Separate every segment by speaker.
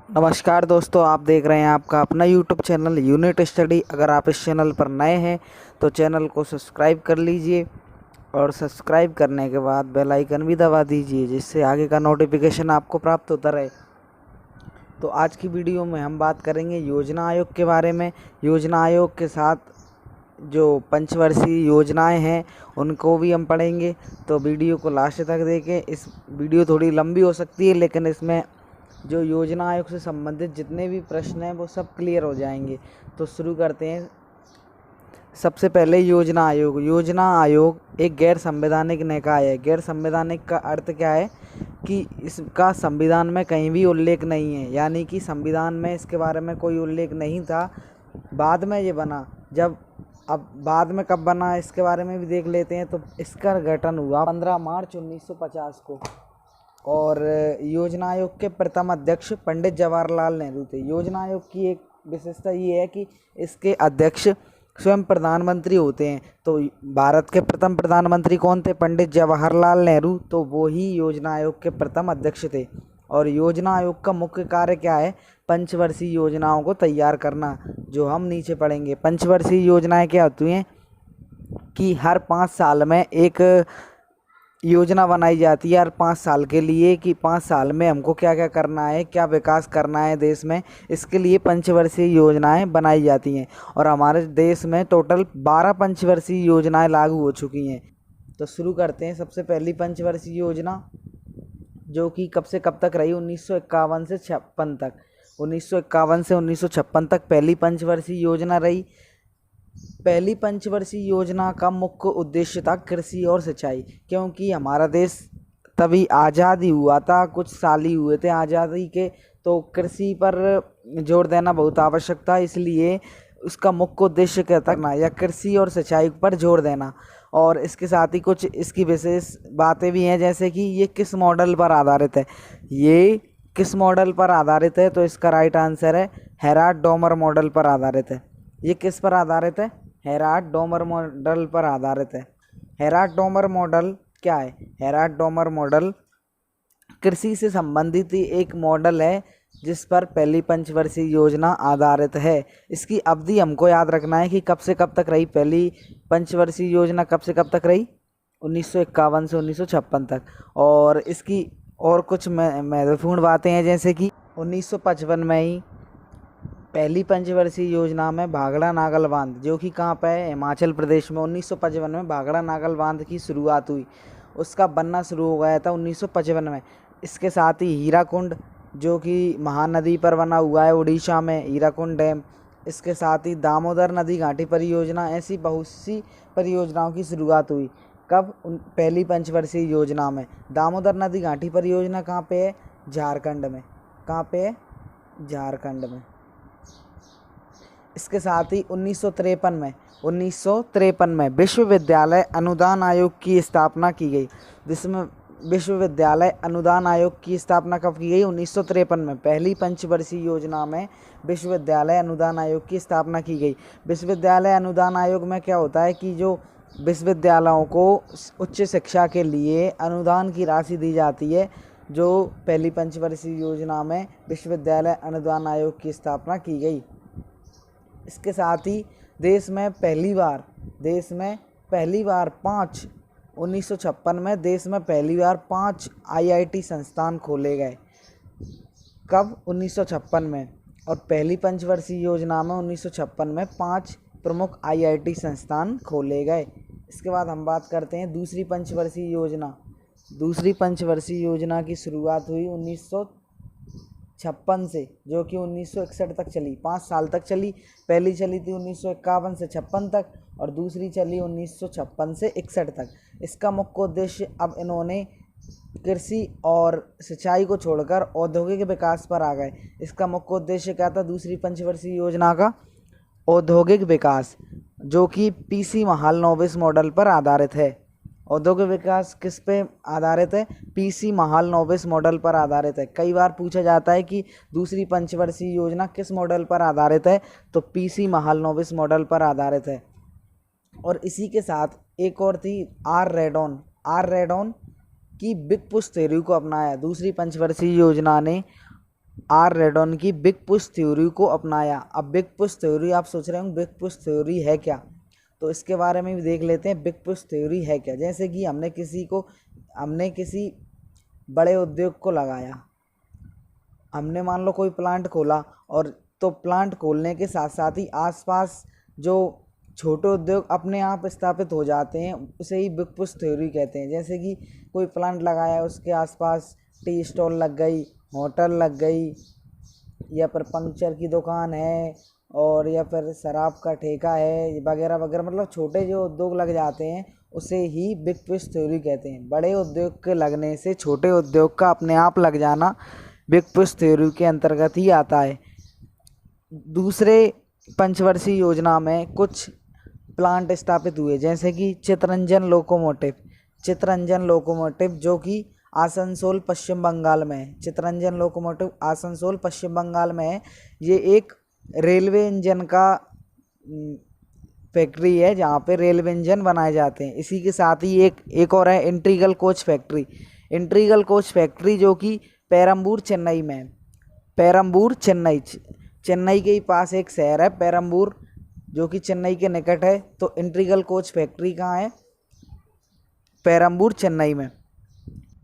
Speaker 1: नमस्कार दोस्तों, आप देख रहे हैं आपका अपना यूट्यूब चैनल यूनिट स्टडी। अगर आप इस चैनल पर नए हैं तो चैनल को सब्सक्राइब कर लीजिए और सब्सक्राइब करने के बाद बेल आइकन भी दबा दीजिए, जिससे आगे का नोटिफिकेशन आपको प्राप्त होता रहे। तो आज की वीडियो में हम बात करेंगे योजना आयोग के बारे में। योजना आयोग के साथ जो पंचवर्षीय योजनाएं हैं उनको भी हम पढ़ेंगे, तो वीडियो को लास्ट तक देखें। इस वीडियो थोड़ी लंबी हो सकती है, लेकिन इसमें जो योजना आयोग से संबंधित जितने भी प्रश्न हैं वो सब क्लियर हो जाएंगे। तो शुरू करते हैं। सबसे पहले योजना आयोग। योजना आयोग एक गैर संवैधानिक निकाय है। गैर संवैधानिक का अर्थ क्या है कि इसका संविधान में कहीं भी उल्लेख नहीं है, यानी कि संविधान में इसके बारे में कोई उल्लेख नहीं था। बाद में ये बना। अब बाद में कब बना इसके बारे में भी देख लेते हैं। तो इसका गठन हुआ 15 मार्च 1950 को, और योजना आयोग के प्रथम अध्यक्ष पंडित जवाहरलाल नेहरू थे। योजना आयोग की एक विशेषता ये है कि इसके अध्यक्ष स्वयं प्रधानमंत्री होते हैं। तो भारत के प्रथम प्रधानमंत्री कौन थे? पंडित जवाहरलाल नेहरू। तो वो ही योजना आयोग के प्रथम अध्यक्ष थे। और योजना आयोग का मुख्य कार्य क्या है? पंचवर्षीय योजनाओं को तैयार करना, जो हम नीचे पढ़ेंगे। पंचवर्षीय योजनाएं क्या होती हैं कि हर 5 साल में एक योजना बनाई जाती है, हर 5 साल के लिए, कि 5 साल में हमको क्या क्या करना है, क्या विकास करना है देश में। इसके लिए पंचवर्षीय योजनाएं बनाई जाती हैं, और हमारे देश में टोटल 12 पंचवर्षीय योजनाएं लागू हो चुकी हैं। तो शुरू करते हैं। सबसे पहली पंचवर्षीय योजना, जो कि कब से कब तक रही? 1951 से 56 तक। 1951 से 1956 तक पहली पंचवर्षीय योजना रही। पहली पंचवर्षीय योजना का मुख्य उद्देश्य था कृषि और सिंचाई, क्योंकि हमारा देश तभी आज़ाद ही हुआ था, कुछ साल ही हुए थे आज़ादी के। तो कृषि पर जोर देना बहुत आवश्यक था, इसलिए उसका मुख्य उद्देश्य क्या था ना, या कृषि और सिंचाई पर जोर देना। और इसके साथ ही कुछ इसकी विशेष बातें भी हैं, जैसे कि ये किस मॉडल पर आधारित है। ये किस मॉडल पर आधारित है? तो इसका राइट आंसर है हेराल्ड डोमर मॉडल पर आधारित है। ये किस पर आधारित है? हेराल्ड डोमर मॉडल पर आधारित है। हेराल्ड डोमर मॉडल क्या है? हेराल्ड डोमर मॉडल कृषि से संबंधित ही एक मॉडल है, जिस पर पहली पंचवर्षीय योजना आधारित है। इसकी अवधि हमको याद रखना है कि कब से कब तक रही पहली पंचवर्षीय योजना, कब से कब तक रही? 1951 से 1956 तक। और इसकी और कुछ महत्वपूर्ण बातें हैं, जैसे कि 1955 में ही पहली पंचवर्षीय योजना में भाखड़ा नागल बांध, जो कि कहाँ पे है? हिमाचल प्रदेश में। 1955 में भाखड़ा नागल बांध की शुरुआत हुई, उसका बनना शुरू हो गया था 1955 में। इसके साथ ही हीराकुंड, जो कि महानदी पर बना हुआ है उड़ीसा में, हीराकुंड डैम। इसके साथ ही दामोदर नदी घाटी परियोजना, ऐसी बहुत सी परियोजनाओं की शुरुआत हुई। कब? पहली पंचवर्षीय योजना में। दामोदर नदी घाटी परियोजना कहाँ पे है? झारखंड में। कहाँ पे है? झारखंड में। इसके साथ ही 1953 में विश्वविद्यालय अनुदान आयोग की स्थापना की गई, जिसमें विश्वविद्यालय अनुदान आयोग की स्थापना कब की गई? 1953 में। पहली पंचवर्षीय योजना में विश्वविद्यालय अनुदान आयोग की स्थापना की गई। विश्वविद्यालय अनुदान आयोग में क्या होता है कि जो विश्वविद्यालयों को उच्च शिक्षा के लिए अनुदान की राशि दी जाती है, जो पहली पंचवर्षीय योजना में विश्वविद्यालय अनुदान आयोग की स्थापना की गई। इसके साथ ही देश में पहली बार 1956 में देश में पहली बार 5 आईआईटी संस्थान खोले गए। कब? 1956 में। और पहली पंचवर्षीय योजना में 1956 में 5 प्रमुख आईआईटी संस्थान खोले गए। इसके बाद हम बात करते हैं दूसरी पंचवर्षीय योजना। दूसरी पंचवर्षीय योजना की शुरुआत हुई 1956 से, जो कि 1961 तक चली, 5 साल तक चली। पहली चली थी 1951 से 56 तक, और दूसरी चली 1956 से 61 तक। इसका मुख्य उद्देश्य, अब इन्होंने कृषि और सिंचाई को छोड़कर औद्योगिक विकास पर आ गए। इसका मुख्य उद्देश्य क्या था दूसरी पंचवर्षीय योजना का? औद्योगिक विकास, जो कि पीसी महालनोबिस मॉडल पर आधारित है। औद्योगिक विकास किस पे आधारित है? पीसी महालनोबिस मॉडल पर आधारित है। कई बार पूछा जाता है कि दूसरी पंचवर्षीय योजना किस मॉडल पर आधारित है, तो पीसी महालनोबिस मॉडल पर आधारित है। और इसी के साथ एक और थी आर रेडॉन की बिग पुश थ्योरी को अपनाया। दूसरी पंचवर्षीय योजना ने आर रेडॉन की बिग पुश थ्योरी को अपनाया। अब बिग पुश थ्योरी आप सोच रहे हो बिग पुश थ्योरी है क्या, तो इसके बारे में भी देख लेते हैं बिग पुश थ्योरी है क्या। जैसे कि हमने किसी बड़े उद्योग को लगाया, हमने मान लो कोई प्लांट खोला, और तो प्लांट खोलने के साथ साथ ही आसपास जो छोटे उद्योग अपने आप स्थापित हो जाते हैं, उसे ही बिग पुश थ्योरी कहते हैं। जैसे कि कोई प्लांट लगाया, उसके आसपास टी स्टॉल लग गई, होटल लग गई, या फिर पंक्चर की दुकान है, और या फिर शराब का ठेका है वगैरह वगैरह, मतलब छोटे जो उद्योग लग जाते हैं उसे ही बिग पुश थ्योरी कहते हैं। बड़े उद्योग के लगने से छोटे उद्योग का अपने आप लग जाना बिग पुश थ्योरी के अंतर्गत ही आता है। दूसरे पंचवर्षीय योजना में कुछ प्लांट स्थापित हुए, जैसे कि चितरंजन लोकोमोटिव जो कि आसनसोल पश्चिम बंगाल में है। चितरंजन लोकोमोटिव आसनसोल पश्चिम बंगाल में है। ये एक रेलवे इंजन का फैक्ट्री है जहाँ पे रेलवे इंजन बनाए जाते हैं। इसी के साथ ही एक और है इंटीग्रल कोच फैक्ट्री जो कि पेरम्बूर चेन्नई में है। चेन्नई के ही पास एक शहर है पेरम्बूर, जो कि चेन्नई के निकट है। तो इंटीग्रल कोच फैक्ट्री कहाँ है? पेरम्बूर चेन्नई में।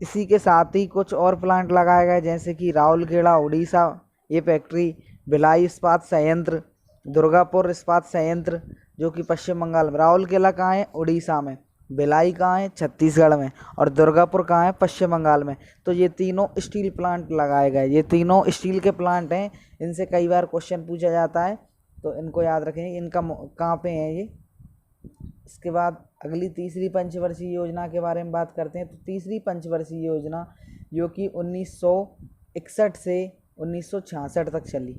Speaker 1: इसी के साथ ही कुछ और प्लांट लगाए गए, जैसे कि राउरकेला उड़ीसा ये फैक्ट्री, भिलाई इस्पात संयंत्र, दुर्गापुर इस्पात संयंत्र जो कि पश्चिम बंगाल में। राउरकेला कहाँ है? उड़ीसा में। भिलाई कहाँ है? छत्तीसगढ़ में। और दुर्गापुर कहाँ है? पश्चिम बंगाल में। तो ये तीनों स्टील प्लांट लगाए गए, ये तीनों स्टील के प्लांट हैं। इनसे कई बार क्वेश्चन पूछा जाता है, तो इनको याद रखेंगे। इनका कहाँ पे है ये। इसके बाद अगली तीसरी पंचवर्षीय योजना के बारे में बात करते हैं। तो तीसरी पंचवर्षीय योजना जो कि 1961 से 1966 तक चली,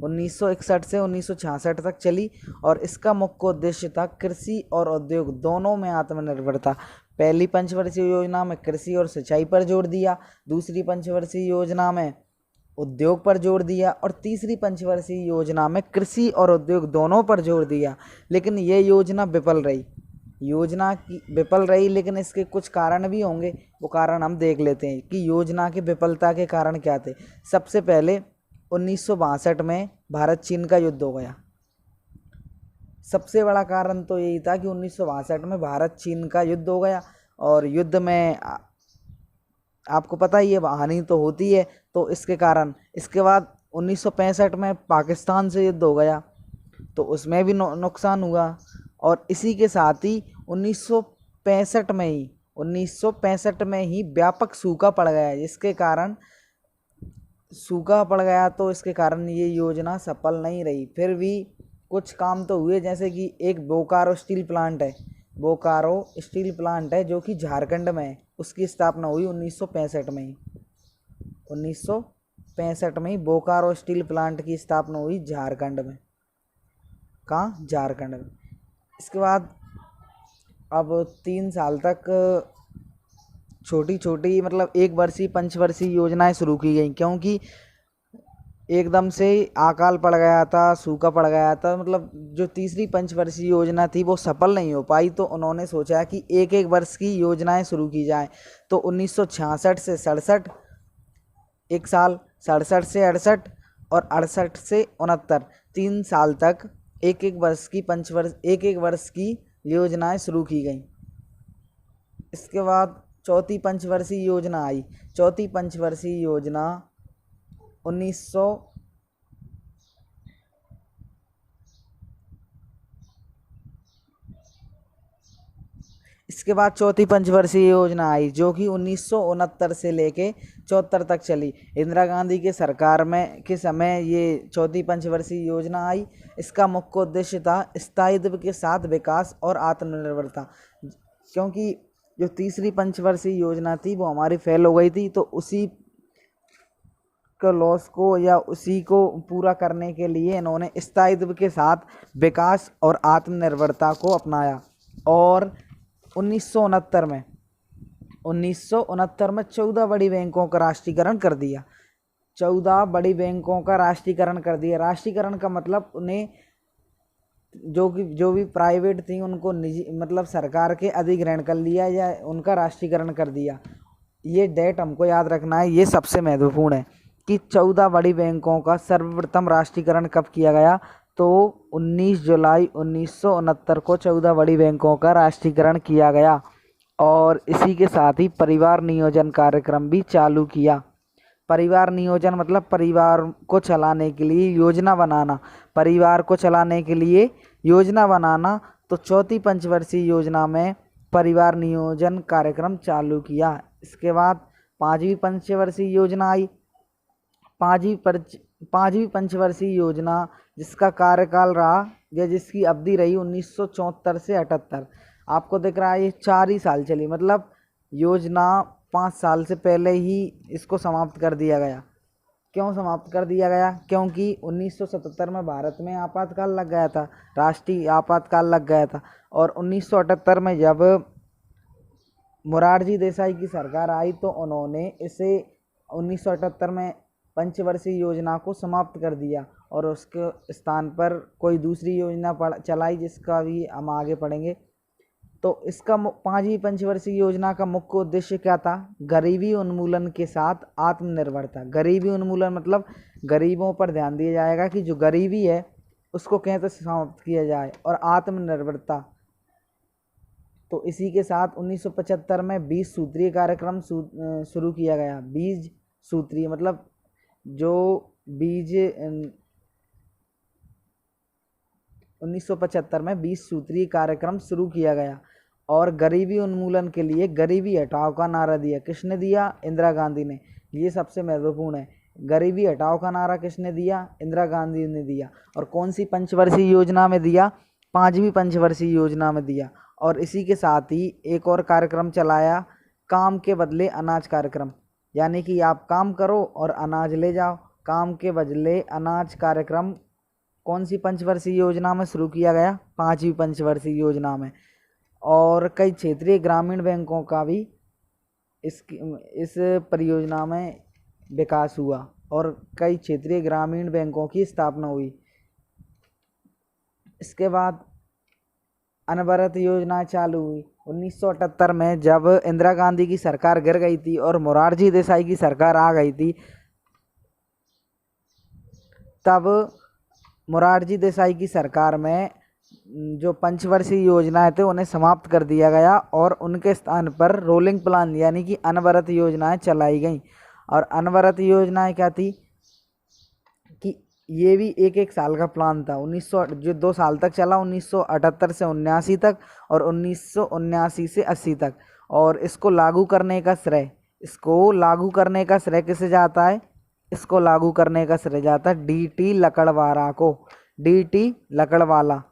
Speaker 1: 1961 से 1966 तक चली, और इसका मुख्य उद्देश्य था कृषि और उद्योग दोनों में आत्मनिर्भरता। पहली पंचवर्षीय योजना में कृषि और सिंचाई पर जोर दिया, दूसरी पंचवर्षीय योजना में उद्योग पर जोर दिया, और तीसरी पंचवर्षीय योजना में कृषि और उद्योग दोनों पर जोर दिया। लेकिन ये योजना विफल रही, लेकिन इसके कुछ कारण भी होंगे। वो कारण हम देख लेते हैं कि योजना की विफलता के कारण क्या थे। सबसे पहले 1962 में भारत चीन का युद्ध हो गया। सबसे बड़ा कारण तो यही था कि 1962 में भारत चीन का युद्ध हो गया, और युद्ध में आपको पता ही है हानि तो होती है, तो इसके कारण। इसके बाद 1965 में पाकिस्तान से युद्ध हो गया, तो उसमें भी नुकसान हुआ। और इसी के साथ ही 1965 में ही व्यापक सूखा पड़ गया, तो इसके कारण ये योजना सफल नहीं रही। फिर भी कुछ काम तो हुए, जैसे कि एक बोकारो स्टील प्लांट है जो कि झारखंड में है। उसकी स्थापना हुई 1965 में ही। 1965 में ही बोकारो स्टील प्लांट की स्थापना हुई झारखंड में। कहाँ? झारखंड में। इसके बाद अब 3 साल तक छोटी छोटी मतलब एक वर्षीय पंचवर्षीय योजनाएं शुरू की गई, क्योंकि एकदम से अकाल पड़ गया था, सूखा पड़ गया था। मतलब जो तीसरी पंचवर्षीय योजना थी वो सफल नहीं हो पाई, तो उन्होंने सोचा कि एक एक वर्ष की योजनाएं शुरू की जाएं। तो 1966 से 67 एक साल, 67 से 68 और 68 से 69 3 साल तक एक एक वर्ष की योजनाएं शुरू की गई। इसके बाद चौथी पंचवर्षीय योजना आई। चौथी पंचवर्षीय योजना 1900 इसके बाद चौथी पंचवर्षीय योजना आई, जो कि 1969 से लेके 74 तक चली। इंदिरा गांधी के सरकार में के समय ये चौथी पंचवर्षीय योजना आई। इसका मुख्य उद्देश्य था स्थायित्व के साथ विकास और आत्मनिर्भरता। क्योंकि जो तीसरी पंचवर्षीय योजना थी वो हमारी फेल हो गई थी, तो उसी लॉस को या उसी को पूरा करने के लिए इन्होंने स्थायित्व के साथ विकास और आत्मनिर्भरता को अपनाया। और 1969 में 14 बड़ी बैंकों का राष्ट्रीयकरण कर दिया। 14 बड़ी बैंकों का राष्ट्रीयकरण कर दिया। राष्ट्रीयकरण का मतलब उन्हें जो भी प्राइवेट थी उनको निजी मतलब सरकार के अधिग्रहण कर लिया या उनका राष्ट्रीयकरण कर दिया। ये डेट हमको याद रखना है, ये सबसे महत्वपूर्ण है। कि 14 बड़ी बैंकों का सर्वप्रथम राष्ट्रीयकरण कब किया गया? तो 19 जुलाई 1969 को 14 बड़ी बैंकों का राष्ट्रीयकरण किया गया। और इसी के साथ ही परिवार नियोजन कार्यक्रम भी चालू किया। परिवार नियोजन मतलब परिवार को चलाने के लिए योजना बनाना, परिवार को चलाने के लिए योजना बनाना। तो चौथी पंचवर्षीय योजना में परिवार नियोजन कार्यक्रम चालू किया। इसके बाद पांचवी पंचवर्षीय योजना आई। पांचवी पंचवर्षीय योजना जिसका कार्यकाल रहा या जिसकी अवधि रही 1974 से 78, आपको दिख रहा है ये 4 ही साल चली, मतलब योजना 5 साल से पहले ही इसको समाप्त कर दिया गया। क्यों समाप्त कर दिया गया? क्योंकि 1977 में भारत में आपातकाल लग गया था, राष्ट्रीय आपातकाल लग गया था। और 1978 में जब मोरारजी देसाई की सरकार आई तो उन्होंने इसे 1978 में पंचवर्षीय योजना को समाप्त कर दिया और उसके स्थान पर कोई दूसरी योजना चलाई, जिसका भी हम आगे पढ़ेंगे। तो इसका पांचवी पंचवर्षीय योजना का मुख्य उद्देश्य क्या था? गरीबी उन्मूलन के साथ आत्मनिर्भरता। गरीबी उन्मूलन मतलब गरीबों पर ध्यान दिया जाएगा कि जो गरीबी है उसको कैसे समाप्त किया जाए, और आत्मनिर्भरता। तो इसी के साथ 1975 में 20 सूत्रीय कार्यक्रम शुरू किया गया। 20 सूत्रीय मतलब जो बीज 1975 में 20 सूत्रीय कार्यक्रम शुरू किया गया। और गरीबी उन्मूलन के लिए गरीबी हटाओ का नारा दिया। किसने दिया? इंदिरा गांधी ने। ये सबसे महत्वपूर्ण है। गरीबी हटाओ का नारा किसने दिया? इंदिरा गांधी ने दिया। और कौन सी पंचवर्षीय योजना में दिया? पांचवी पंचवर्षीय योजना में दिया। और इसी के साथ ही एक और कार्यक्रम चलाया, काम के बदले अनाज कार्यक्रम, यानी कि आप काम करो और अनाज ले जाओ। काम के बदले अनाज कार्यक्रम कौन सी पंचवर्षीय योजना में शुरू किया गया? पांचवी पंचवर्षीय योजना में। और कई क्षेत्रीय ग्रामीण बैंकों का भी इस परियोजना में विकास हुआ और कई क्षेत्रीय ग्रामीण बैंकों की स्थापना हुई। इसके बाद अनवरत योजना चालू हुई 1978 में, जब इंदिरा गांधी की सरकार गिर गई थी और मोरारजी देसाई की सरकार आ गई थी। तब मोरारजी देसाई की सरकार में जो पंचवर्षीय योजनाएं थे उन्हें समाप्त कर दिया गया और उनके स्थान पर रोलिंग प्लान यानी कि अनवरत योजनाएं चलाई गईं। और अनवरत योजनाएं क्या थी कि ये भी एक साल का प्लान था। 1900 जो 2 साल तक चला, 1978 से 79 तक और 1979 से 80 तक। और इसको लागू करने का श्रेय किसे जाता है? इसको लागू करने का श्रेय जाता है डी.टी. लकड़वाला को। डी.टी. लकड़वाला।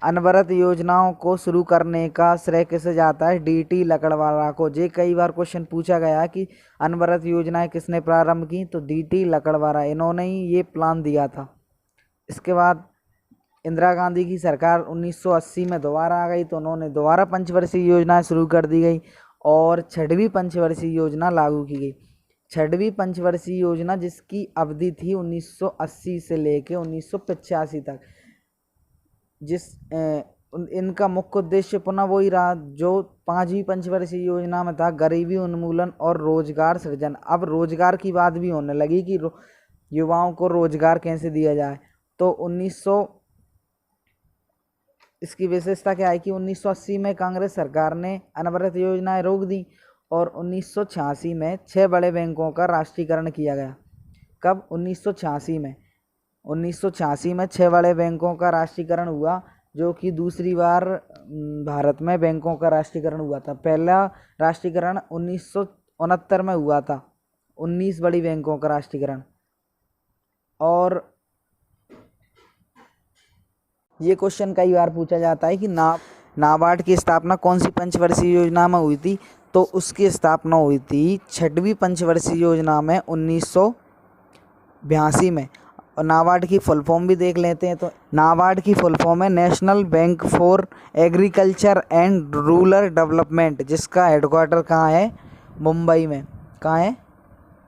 Speaker 1: अनवरत योजनाओं को शुरू करने का श्रेय किसे जाता है? डी.टी. लकड़वाला को। ये कई बार क्वेश्चन पूछा गया है कि अनवरत योजनाएं किसने प्रारंभ की? तो डी.टी. लकड़वाला, इन्होंने ही ये प्लान दिया था। इसके बाद इंदिरा गांधी की सरकार 1980 में दोबारा आ गई तो उन्होंने दोबारा पंचवर्षीय योजनाएं शुरू कर दी गई और 6वीं पंचवर्षीय योजना लागू की गई। 6वीं पंचवर्षीय योजना जिसकी अवधि थी 1980 से लेके 1985 तक। इनका मुख्य उद्देश्य पुनः वही रहा जो 5वीं पंचवर्षीय योजना में था, गरीबी उन्मूलन और रोजगार सृजन। अब रोजगार की बात भी होने लगी कि युवाओं को रोजगार कैसे दिया जाए। तो इसकी विशेषता क्या है कि 1980 में कांग्रेस सरकार ने अनवरत योजनाएं रोक दी और 1986 में 6 बड़े बैंकों का राष्ट्रीयकरण किया गया। कब? 1986 में। 1986 में 6 बड़े बैंकों का राष्ट्रीयकरण हुआ, जो कि दूसरी बार भारत में बैंकों का राष्ट्रीयकरण हुआ था। पहला राष्ट्रीयकरण 1969 में हुआ था, 19 बड़ी बैंकों का राष्ट्रीयकरण। और ये क्वेश्चन कई बार पूछा जाता है कि नाबार्ड की स्थापना कौन सी पंचवर्षीय योजना में हुई थी? तो उसकी स्थापना हुई थी 6वीं पंचवर्षीय योजना में 1982 में। और नाबार्ड की फुल फॉर्म भी देख लेते हैं। तो नाबार्ड की फुल फॉर्म है national bank for agriculture and rural development, जिसका हेडक्वार्टर कहाँ है? मुंबई में। कहाँ है?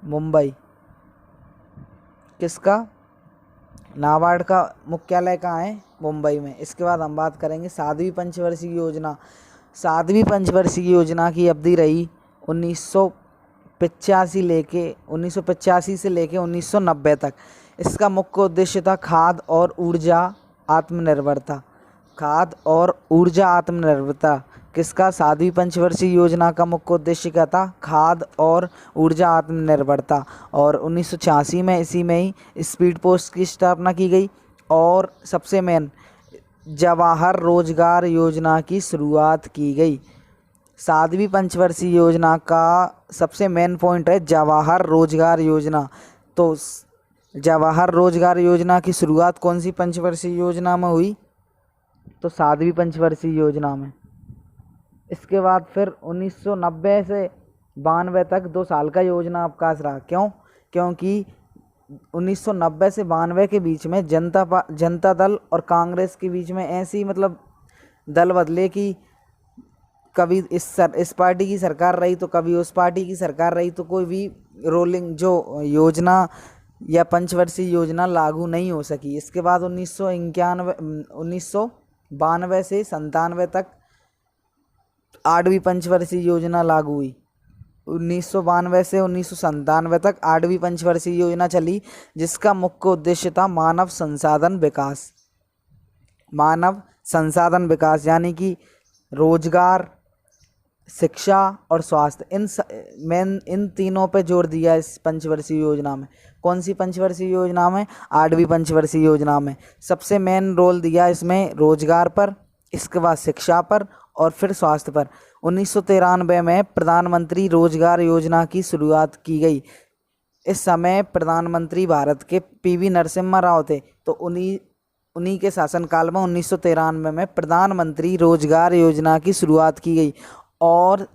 Speaker 1: मुंबई। किसका? नाबार्ड का मुख्यालय कहाँ है? मुंबई में। इसके बाद हम बात करेंगे 7वीं पंचवर्षीय योजना। 7वीं पंचवर्षीय योजना की अवधि रही 1985 से लेके 1990 तक। इसका मुख्य उद्देश्य था खाद्य और ऊर्जा आत्मनिर्भरता। खाद्य और ऊर्जा आत्मनिर्भरता किसका? 7वीं पंचवर्षीय योजना का मुख्य उद्देश्य क्या था? खाद्य और ऊर्जा आत्मनिर्भरता। और 1986 में इसी में ही स्पीड पोस्ट की स्थापना की गई। और सबसे मेन जवाहर रोजगार योजना की शुरुआत की गई। 7वीं पंचवर्षीय योजना का सबसे मेन पॉइंट है जवाहर रोजगार योजना। तो जवाहर रोजगार योजना की शुरुआत कौन सी पंचवर्षीय योजना में हुई? तो 7वीं पंचवर्षीय योजना में। इसके बाद फिर 1990 से 92 तक 2 साल का योजना अवकाश रहा। क्यों? क्योंकि 1990 से 92 के बीच में जनता दल और कांग्रेस के बीच में ऐसी मतलब दल बदले कि कभी इस पार्टी की सरकार रही तो कभी उस पार्टी की सरकार रही, तो कोई भी रोलिंग जो योजना या पंचवर्षीय योजना लागू नहीं हो सकी। इसके बाद 1992 से 97 तक 8वीं पंचवर्षीय योजना लागू हुई। 1992 से 1997 तक 8वीं पंचवर्षीय योजना चली, जिसका मुख्य उद्देश्य था मानव संसाधन विकास। मानव संसाधन विकास यानी कि रोजगार, शिक्षा और स्वास्थ्य, इन तीनों पे जोर दिया इस पंचवर्षीय योजना में। कौन सी पंचवर्षीय योजना में? 8वीं पंचवर्षीय योजना में। सबसे मेन रोल दिया इसमें रोजगार पर, इसके बाद शिक्षा पर और फिर स्वास्थ्य पर। 1993 में प्रधानमंत्री रोजगार योजना की शुरुआत की गई। इस समय प्रधानमंत्री भारत के पीवी नरसिम्हा राव थे। तो उन्हीं के शासनकाल में 1993 में प्रधानमंत्री रोजगार योजना की शुरुआत की गई। और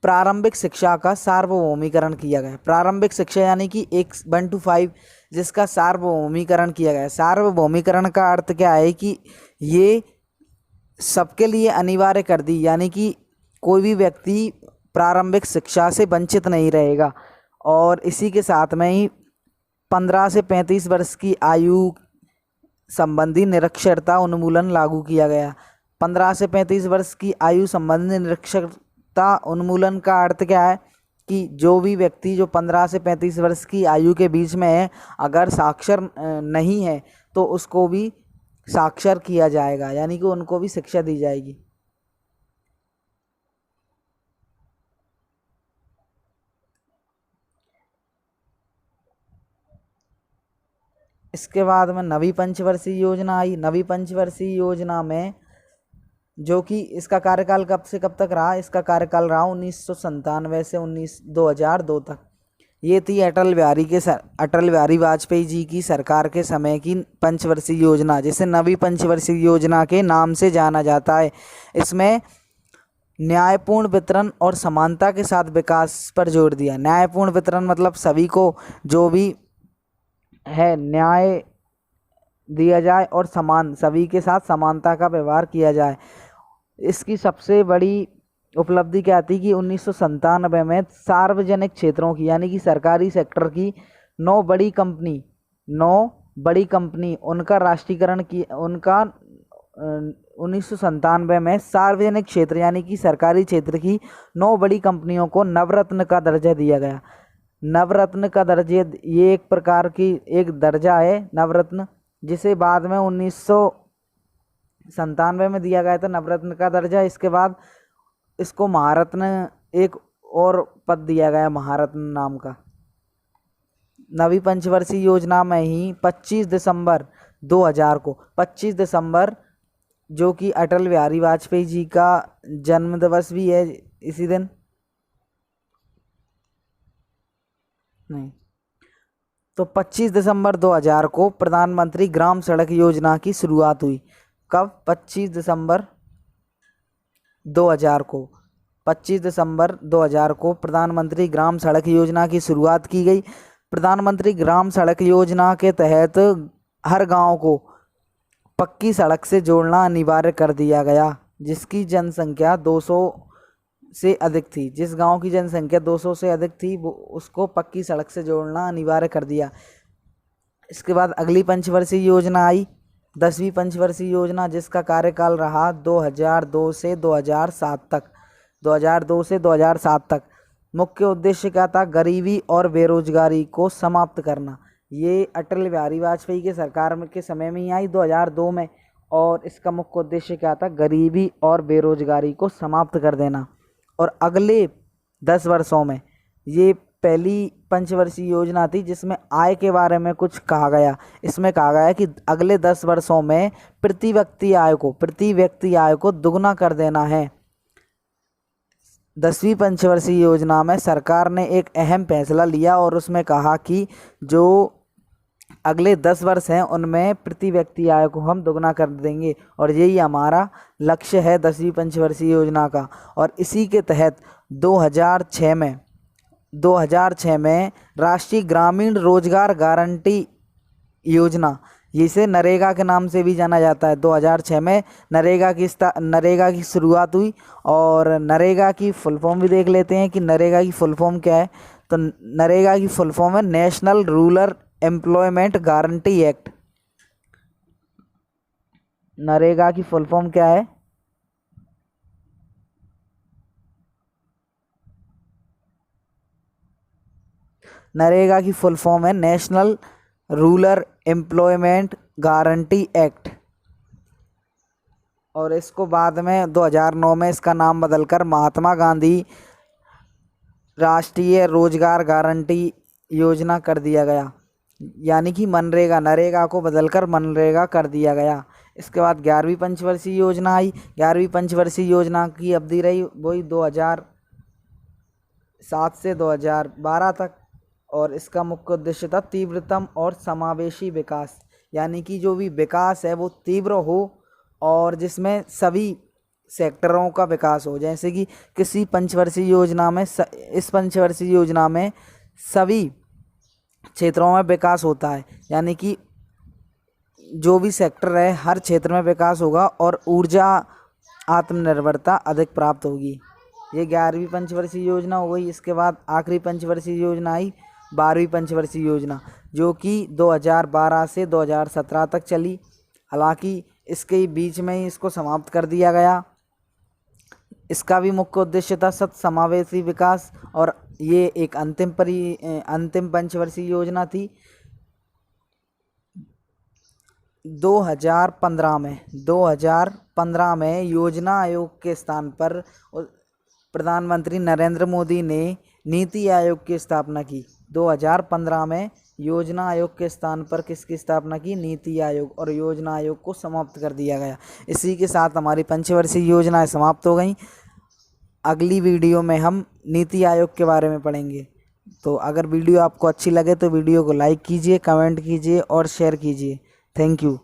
Speaker 1: प्रारंभिक शिक्षा का सार्वभौमिकरण किया गया। प्रारंभिक शिक्षा यानी कि 1 to 5 जिसका सार्वभौमिकरण किया गया। सार्वभौमिकरण का अर्थ क्या है कि ये सबके लिए अनिवार्य कर दी, यानी कि कोई भी व्यक्ति प्रारंभिक शिक्षा से वंचित नहीं रहेगा। और इसी के साथ में ही 15 से 35 वर्ष की आयु संबंधी निरक्षरता उन्मूलन लागू किया गया। 15 से 35 वर्ष की आयु संबंधी निरक्षरता उन्मूलन का अर्थ क्या है कि जो भी व्यक्ति जो 15 से 35 वर्ष की आयु के बीच में है, अगर साक्षर नहीं है तो उसको भी साक्षर किया जाएगा, यानी कि उनको भी शिक्षा दी जाएगी। इसके बाद में नवी पंचवर्षीय योजना आई। नवी पंचवर्षीय योजना में जो कि इसका कार्यकाल कब से कब तक रहा? इसका कार्यकाल रहा 1997 से 2002 तक। ये थी अटल बिहारी वाजपेयी जी की सरकार के समय की पंचवर्षीय योजना, जिसे नवी पंचवर्षीय योजना के नाम से जाना जाता है। इसमें न्यायपूर्ण वितरण और समानता के साथ विकास पर जोर दिया। न्यायपूर्ण वितरण मतलब सभी को जो भी है न्याय दिया जाए और सभी के साथ समानता का व्यवहार किया जाए। इसकी सबसे बड़ी उपलब्धि क्या थी कि 1997 में सार्वजनिक क्षेत्रों की यानी कि सरकारी सेक्टर की 9 बड़ी कंपनी उनका राष्ट्रीयकरण की 1997 में सार्वजनिक क्षेत्र यानी कि सरकारी क्षेत्र की 9 बड़ी कंपनियों को नवरत्न का दर्जा दिया गया। नवरत्न का दर्जे, ये एक प्रकार की एक दर्जा है नवरत्न, जिसे बाद में 1997 में दिया गया था नवरत्न का दर्जा। इसके बाद इसको महारत्न एक और पद दिया गया, महारत्न नाम का। नवी पंचवर्षीय योजना में ही 25 दिसंबर 2000 जो कि अटल बिहारी वाजपेयी जी का जन्म दिवस भी है इसी दिन, नहीं तो 25 दिसंबर 2000 को प्रधानमंत्री ग्राम सड़क योजना की शुरुआत हुई। कब? 25 दिसंबर 2000 को। 25 दिसंबर 2000 को प्रधानमंत्री ग्राम सड़क योजना की शुरुआत की गई। प्रधानमंत्री ग्राम सड़क योजना के तहत हर गांव को पक्की सड़क से जोड़ना अनिवार्य कर दिया गया, जिसकी जनसंख्या 200 से अधिक थी। जिस गांव की जनसंख्या 200 से अधिक थी वो उसको पक्की सड़क से जोड़ना अनिवार्य कर दिया। इसके बाद अगली पंचवर्षीय योजना आई, 10वीं पंचवर्षीय योजना, जिसका कार्यकाल रहा 2002 से 2007 तक। 2002 से 2007 तक। मुख्य उद्देश्य क्या था? गरीबी और बेरोजगारी को समाप्त करना। ये अटल बिहारी वाजपेयी के सरकार के समय में ही आई 2002 में, और इसका मुख्य उद्देश्य क्या था? गरीबी और बेरोजगारी को समाप्त कर देना। और अगले 10 वर्षों में ये पहली पंचवर्षीय योजना थी जिसमें आय के बारे में कुछ कहा गया। इसमें कहा गया कि अगले 10 वर्षों में प्रति व्यक्ति आय को दुगना कर देना है। 10वीं पंचवर्षीय योजना में सरकार ने एक अहम फैसला लिया और उसमें कहा कि जो अगले 10 वर्ष हैं उनमें प्रति व्यक्ति आय को हम दुगना कर देंगे, और यही हमारा लक्ष्य है 10वीं पंचवर्षीय योजना का। और इसी के तहत 2006 में राष्ट्रीय ग्रामीण रोजगार गारंटी योजना, जिसे नरेगा के नाम से भी जाना जाता है, 2006 में नरेगा की शुरुआत हुई। और नरेगा की फुल फॉर्म भी देख लेते हैं कि नरेगा की फुल फॉर्म क्या है। तो नरेगा की फुल फॉर्म है national rural employment guarantee act. NREGA की फुल फॉर्म क्या है? नरेगा की फुल फॉर्म है national rural employment guarantee act. और इसको बाद में 2009 में इसका नाम बदलकर महात्मा गांधी राष्ट्रीय रोजगार गारंटी योजना कर दिया गया, यानी कि नरेगा को बदलकर मनरेगा कर दिया गया। इसके बाद 11वीं पंचवर्षीय योजना आई। 11वीं पंचवर्षीय योजना की अवधि रही वही 2007 से 2012 तक, और इसका मुख्य उद्देश्य था तीव्रतम और समावेशी विकास, यानी कि जो भी विकास है वो तीव्र हो और जिसमें सभी सेक्टरों का विकास हो। जैसे कि किसी पंचवर्षीय योजना में इस पंचवर्षीय योजना में सभी क्षेत्रों में विकास होता है, यानी कि जो भी सेक्टर है हर क्षेत्र में विकास होगा और ऊर्जा आत्मनिर्भरता अधिक प्राप्त होगी। ये 11वीं पंचवर्षीय योजना हो गई। इसके बाद आखिरी पंचवर्षीय योजना आई 12वीं पंचवर्षीय योजना, जो कि 2012 से 2017 तक चली। हालांकि इसके बीच में ही इसको समाप्त कर दिया गया। इसका भी मुख्य उद्देश्य था समावेशी विकास, और ये एक अंतिम पंचवर्षीय योजना थी। 2015 में योजना आयोग के स्थान पर प्रधानमंत्री नरेंद्र मोदी ने नीति आयोग की स्थापना की। 2015 में योजना आयोग के स्थान पर किसकी स्थापना की? नीति आयोग, और योजना आयोग को समाप्त कर दिया गया। इसी के साथ हमारी पंचवर्षीय योजनाएं समाप्त हो गई। अगली वीडियो में हम नीति आयोग के बारे में पढ़ेंगे। तो अगर वीडियो आपको अच्छी लगे तो वीडियो को लाइक कीजिए, कमेंट कीजिए और शेयर कीजिए। Thank you.